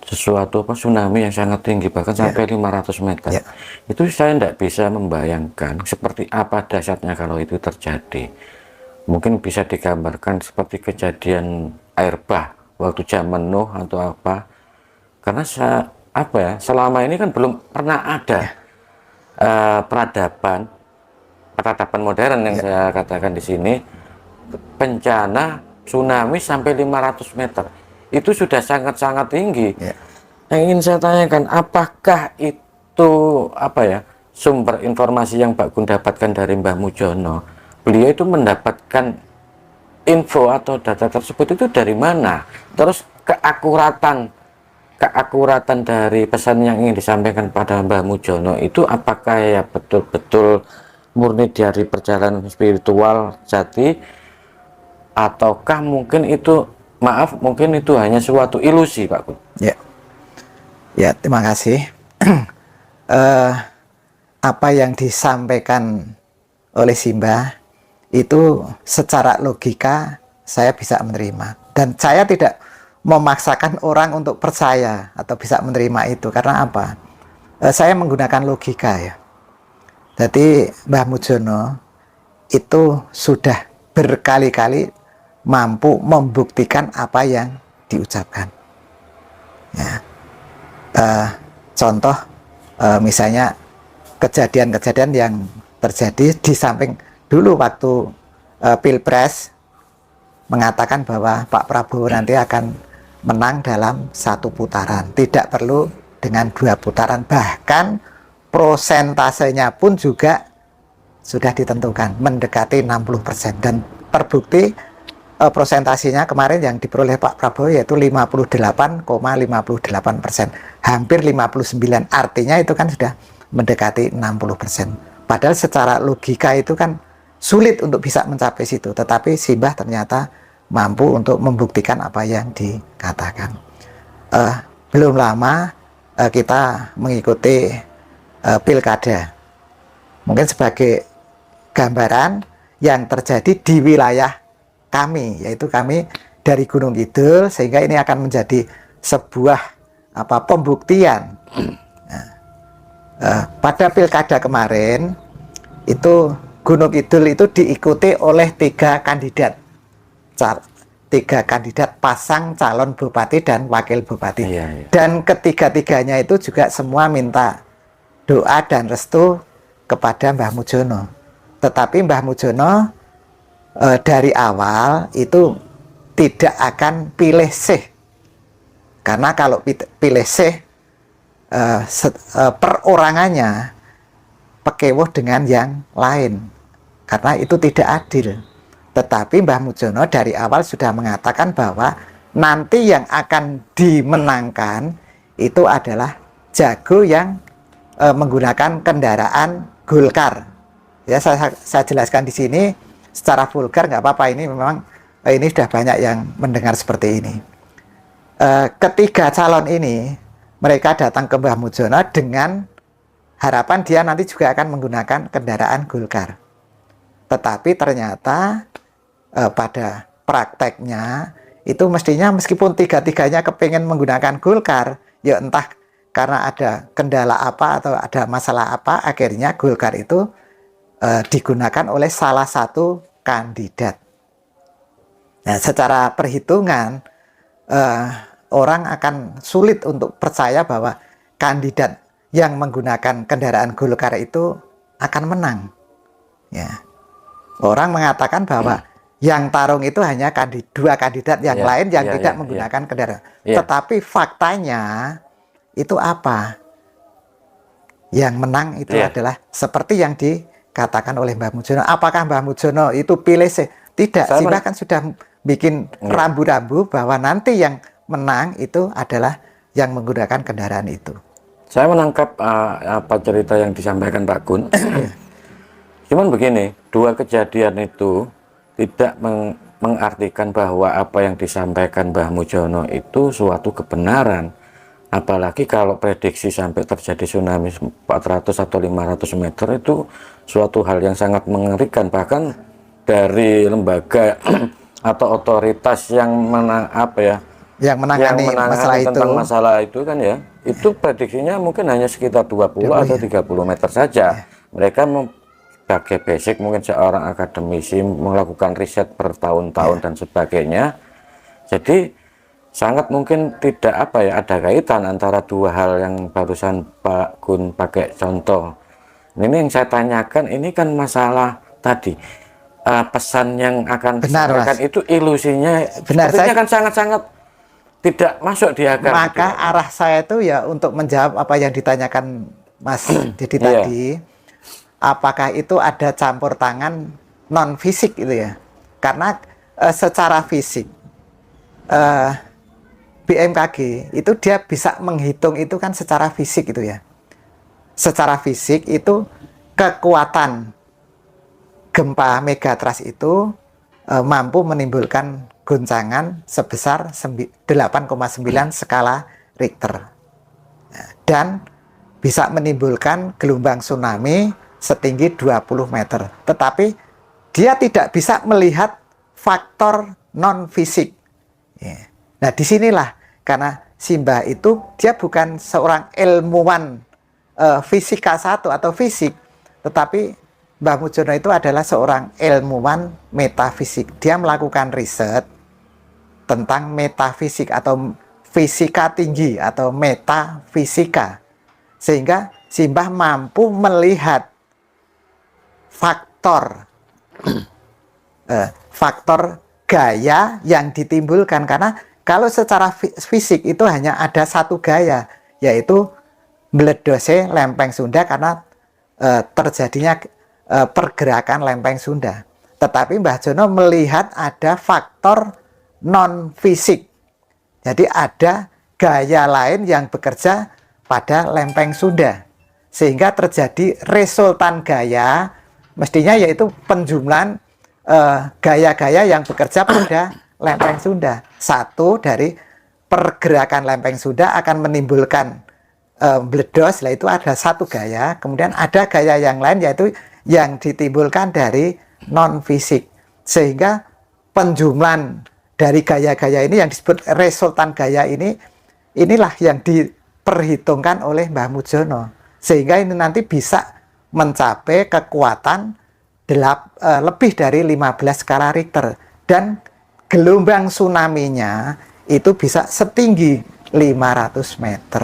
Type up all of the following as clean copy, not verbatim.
Sesuatu tsunami yang sangat tinggi, bahkan sampai 500 meter. Itu saya tidak bisa membayangkan seperti apa dahsyatnya kalau itu terjadi. Mungkin bisa digambarkan seperti kejadian air bah waktu zaman Nuh atau apa. Karena selama ini kan belum pernah ada peradaban modern yang saya katakan di sini, bencana tsunami sampai 500 meter. Itu sudah sangat-sangat tinggi. Yang ingin saya tanyakan, apakah itu sumber informasi yang Pak Gun dapatkan dari Mbah Mujono? Beliau itu mendapatkan info atau data tersebut itu dari mana? Terus keakuratan dari pesan yang ingin disampaikan pada Mbah Mujono itu apakah ya betul-betul murni dari perjalanan spiritual jati, ataukah mungkin itu mungkin itu hanya suatu ilusi, Pak Gun? Ya, terima kasih. Apa yang disampaikan oleh Simbah itu secara logika saya bisa menerima, dan saya tidak memaksakan orang untuk percaya atau bisa menerima itu. Karena apa? Saya menggunakan logika ya. Jadi Mbah Mujono itu sudah berkali-kali mampu membuktikan apa yang diucapkan. Ya. Contoh misalnya kejadian-kejadian yang terjadi di samping dulu waktu Pilpres, mengatakan bahwa Pak Prabowo nanti akan menang dalam 1 putaran, tidak perlu dengan 2 putaran, bahkan prosentasenya pun juga sudah ditentukan mendekati 60%, dan terbukti prosentasinya kemarin yang diperoleh Pak Prabowo yaitu 58,58%, hampir 59%, artinya itu kan sudah mendekati 60%. Padahal secara logika itu kan sulit untuk bisa mencapai situ, tetapi Simbah ternyata mampu untuk membuktikan apa yang dikatakan. Belum lama kita mengikuti pilkada, mungkin sebagai gambaran yang terjadi di wilayah kami, yaitu kami dari Gunung Kidul, sehingga ini akan menjadi sebuah pembuktian. Pada pilkada kemarin itu Gunung Kidul itu diikuti oleh 3 kandidat, 3 kandidat pasang calon bupati dan wakil bupati. Dan ketiga-tiganya itu juga semua minta doa dan restu kepada Mbah Mujono. Tetapi Mbah Mujono dari awal itu tidak akan pilih sih, karena kalau pilih sih perorangannya pekewuh dengan yang lain, karena itu tidak adil. Tetapi Mbah Mujono dari awal sudah mengatakan bahwa nanti yang akan dimenangkan itu adalah jago yang menggunakan kendaraan Golkar. Ya, saya jelaskan di sini secara vulgar, nggak apa-apa, ini memang ini sudah banyak yang mendengar seperti ini. Ketiga calon ini mereka datang ke Mbah Mujono dengan harapan dia nanti juga akan menggunakan kendaraan Golkar. Tetapi ternyata pada prakteknya itu mestinya meskipun tiga-tiganya kepingin menggunakan Golkar, ya entah karena ada kendala apa atau ada masalah apa, akhirnya Golkar itu digunakan oleh salah satu kandidat. Nah, secara perhitungan orang akan sulit untuk percaya bahwa kandidat yang menggunakan kendaraan Golkar itu akan menang. Ya, orang mengatakan bahwa yang tarung itu hanya 2 kandidat yang lain yang tidak menggunakan kendaraan. Tetapi faktanya itu apa? Yang menang itu adalah seperti yang dikatakan oleh Mbah Mujono. Apakah Mbah Mujono itu pilih sih? Tidak, Simbah kan sudah bikin rambu-rambu bahwa nanti yang menang itu adalah yang menggunakan kendaraan itu. Saya menangkap apa cerita yang disampaikan Pak Gun. Cuman begini, 2 kejadian itu tidak mengartikan bahwa apa yang disampaikan Mbah Mujono itu suatu kebenaran. Apalagi kalau prediksi sampai terjadi tsunami 400 atau 500 meter, itu suatu hal yang sangat mengerikan. Bahkan dari lembaga atau otoritas yang yang menangani masalah itu tentang masalah itu kan ya, itu prediksinya mungkin hanya sekitar 20 atau 30 meter saja. Mereka sebagai basic, mungkin seorang akademisi melakukan riset bertahun-tahun dan sebagainya. Jadi sangat mungkin tidak ada kaitan antara dua hal yang barusan Pak Gun pakai contoh. Ini yang saya tanyakan, ini kan masalah tadi pesan yang akan disampaikan itu ilusinya sepertinya kan sangat-sangat tidak masuk di akal. Maka arah saya itu ya untuk menjawab apa yang ditanyakan Mas Didi tadi, apakah itu ada campur tangan non fisik itu ya? Karena secara fisik BMKG itu dia bisa menghitung itu kan secara fisik itu ya. Secara fisik itu kekuatan gempa megatrust itu mampu menimbulkan goncangan sebesar 8,9 skala Richter dan bisa menimbulkan gelombang tsunami setinggi 20 meter. Tetapi dia tidak bisa melihat faktor non fisik. Nah, disinilah karena Simbah itu dia bukan seorang ilmuwan fisika 1 atau fisik, tetapi Mbah Mujono itu adalah seorang ilmuwan metafisik. Dia melakukan riset tentang metafisik atau fisika tinggi atau metafisika, sehingga Simbah mampu melihat faktor faktor gaya yang ditimbulkan. Karena kalau secara fisik itu hanya ada satu gaya, yaitu meledosnya lempeng Sunda karena terjadinya pergerakan lempeng Sunda. Tetapi Mbah Jono melihat ada faktor non fisik. Jadi ada gaya lain yang bekerja pada lempeng Sunda, sehingga terjadi resultan gaya, mestinya yaitu penjumlahan gaya-gaya yang bekerja pada lempeng Sunda. Satu dari pergerakan lempeng Sunda akan menimbulkan meledos, lah itu ada satu gaya. Kemudian ada gaya yang lain yaitu yang ditimbulkan dari non fisik, sehingga penjumlahan dari gaya-gaya ini yang disebut resultan gaya inilah yang diperhitungkan oleh Mbah Mujono, sehingga ini nanti bisa mencapai kekuatan lebih dari 15 skala Richter dan gelombang tsunami-nya itu bisa setinggi 500 meter.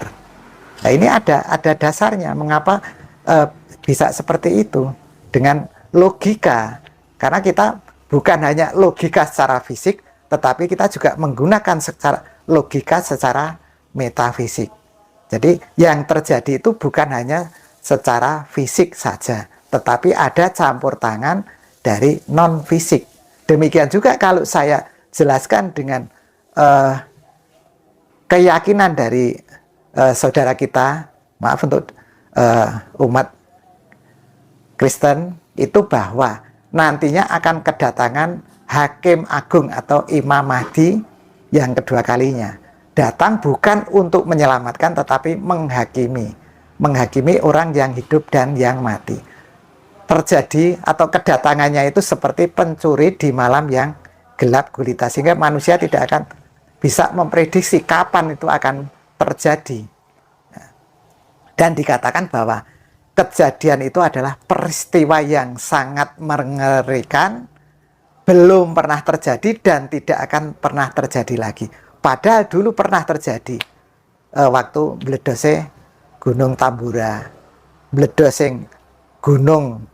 Nah, ini ada dasarnya mengapa bisa seperti itu dengan logika, karena kita bukan hanya logika secara fisik, tetapi kita juga menggunakan logika secara metafisik. Jadi yang terjadi itu bukan hanya secara fisik saja, tetapi ada campur tangan dari non fisik. Demikian juga kalau saya jelaskan dengan keyakinan dari saudara kita, maaf untuk umat Kristen, itu bahwa nantinya akan kedatangan Hakim Agung atau Imam Mahdi yang kedua kalinya. Datang bukan untuk menyelamatkan, tetapi menghakimi orang yang hidup dan yang mati. Terjadi atau kedatangannya itu seperti pencuri di malam yang gelap gulita, sehingga manusia tidak akan bisa memprediksi kapan itu akan terjadi. Dan dikatakan bahwa kejadian itu adalah peristiwa yang sangat mengerikan, belum pernah terjadi dan tidak akan pernah terjadi lagi. Padahal dulu pernah terjadi waktu meledosnya Gunung Tambora, meledosnya Gunung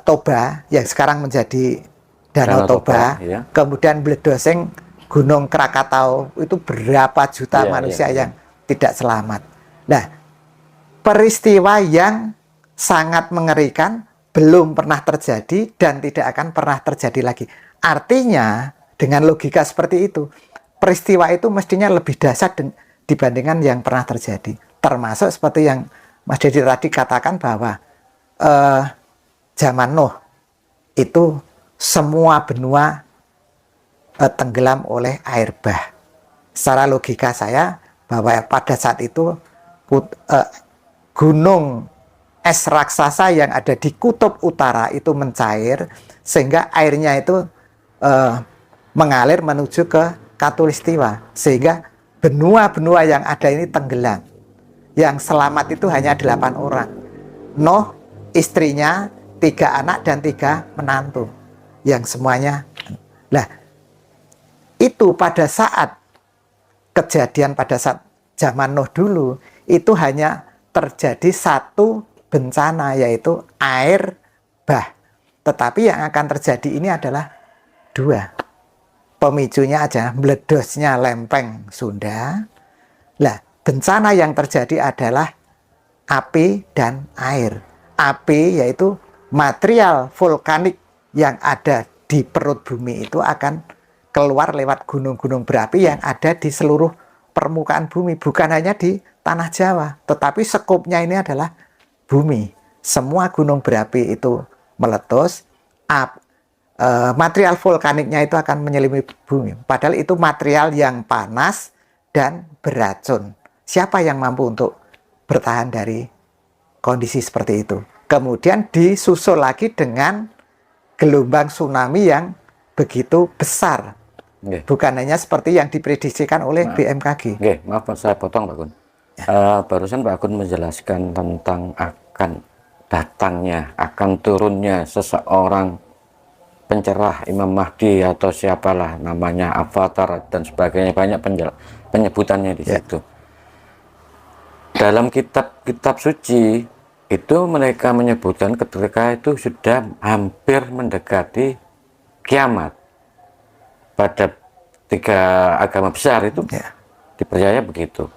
Toba yang sekarang menjadi Danau Toba, ya. Kemudian meledosnya Gunung Krakatau, itu berapa juta manusia yang tidak selamat. Nah, peristiwa yang sangat mengerikan belum pernah terjadi dan tidak akan pernah terjadi lagi. Artinya dengan logika seperti itu, peristiwa itu mestinya lebih dahsyat dibandingkan yang pernah terjadi. Termasuk seperti yang Mas Dedi tadi katakan bahwa zaman Nuh itu semua benua tenggelam oleh air bah. Secara logika saya bahwa pada saat itu gunung es raksasa yang ada di kutub utara itu mencair sehingga airnya itu mengalir menuju ke Katulistiwa, sehingga benua-benua yang ada ini tenggelam. Yang selamat itu hanya 8 orang. Nuh, istrinya, 3 anak dan 3 menantu. Yang semuanya. Nah, itu pada saat kejadian pada saat zaman Nuh dulu, itu hanya terjadi satu bencana, yaitu air bah. Tetapi yang akan terjadi ini adalah 2. Pemicunya aja meledosnya lempeng Sunda. Lah, bencana yang terjadi adalah api dan air. Api yaitu material vulkanik yang ada di perut bumi itu akan keluar lewat gunung-gunung berapi yang ada di seluruh permukaan bumi, bukan hanya di tanah Jawa, tetapi sekupnya ini adalah bumi. Semua gunung berapi itu meletus, material vulkaniknya itu akan menyelimuti bumi. Padahal itu material yang panas dan beracun. Siapa yang mampu untuk bertahan dari kondisi seperti itu? Kemudian disusul lagi dengan gelombang tsunami yang begitu besar. Bukan hanya seperti yang diprediksikan oleh BMKG. Maaf saya potong Pak Gun. Barusan Pak Gun menjelaskan tentang akan datangnya, akan turunnya seseorang pencerah Imam Mahdi atau siapalah namanya, avatar dan sebagainya, banyak penyebutannya di situ. Dalam kitab-kitab suci itu mereka menyebutkan ketika itu sudah hampir mendekati kiamat. Pada 3 agama besar itu dipercaya begitu.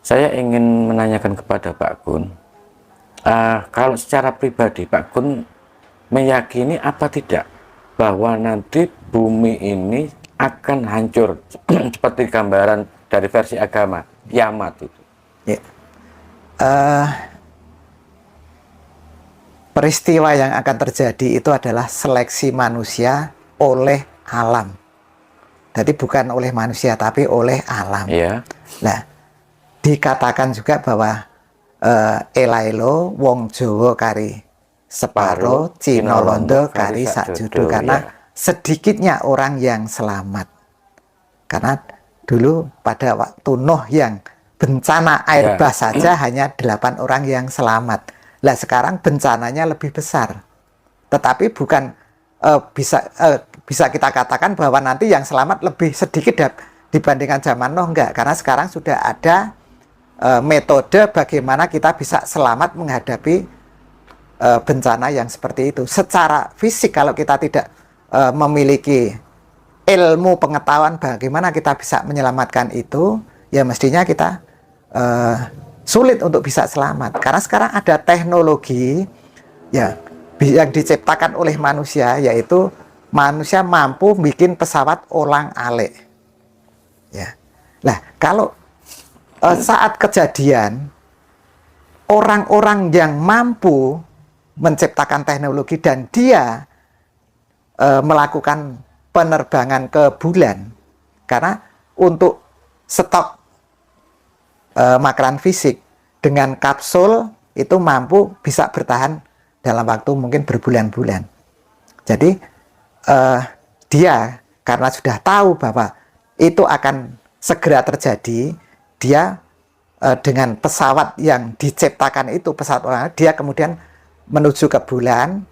Saya ingin menanyakan kepada Pak Gun, kalau secara pribadi Pak Gun meyakini apa tidak bahwa nanti bumi ini akan hancur seperti gambaran dari versi agama kiamat itu? Peristiwa yang akan terjadi itu adalah seleksi manusia oleh alam. Jadi bukan oleh manusia tapi oleh alam. Nah, dikatakan juga bahwa elailo wong Jawa kari separo, Cina Londo kari sakjudo, karena sedikitnya orang yang selamat. Karena dulu pada waktu Nuh yang bencana air bah saja hanya 8 orang yang selamat. Lah sekarang bencananya lebih besar. Tetapi bukan bisa kita katakan bahwa nanti yang selamat lebih sedikit dibandingkan zaman Nuh, enggak. Karena sekarang sudah ada metode bagaimana kita bisa selamat menghadapi bencana yang seperti itu. Secara fisik kalau kita tidak memiliki ilmu pengetahuan bagaimana kita bisa menyelamatkan itu, ya mestinya kita sulit untuk bisa selamat. Karena sekarang ada teknologi ya yang diciptakan oleh manusia, yaitu manusia mampu bikin pesawat olang-alik. Ya. Nah, kalau saat kejadian orang-orang yang mampu menciptakan teknologi dan dia melakukan penerbangan ke bulan, karena untuk stok makanan fisik dengan kapsul itu mampu bisa bertahan dalam waktu mungkin berbulan-bulan. Jadi dia karena sudah tahu bahwa itu akan segera terjadi, dia dengan pesawat yang diciptakan itu, pesawat orang, dia kemudian menuju ke bulan,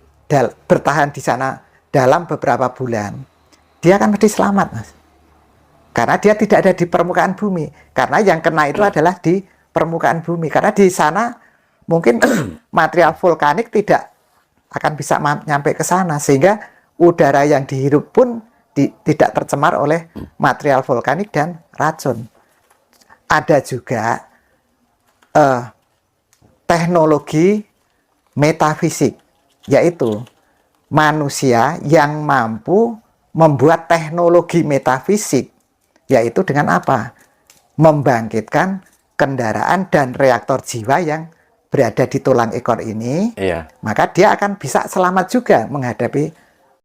bertahan di sana dalam beberapa bulan, dia akan mesti selamat, Mas. Karena dia tidak ada di permukaan bumi. Karena yang kena itu adalah di permukaan bumi. Karena di sana mungkin material vulkanik tidak akan bisa nyampe ke sana, sehingga udara yang dihirup pun tidak tercemar oleh material vulkanik dan racun. Ada juga teknologi metafisik, yaitu manusia yang mampu membuat teknologi metafisik, yaitu dengan apa? Membangkitkan kendaraan dan reaktor jiwa yang berada di tulang ekor ini, maka dia akan bisa selamat juga menghadapi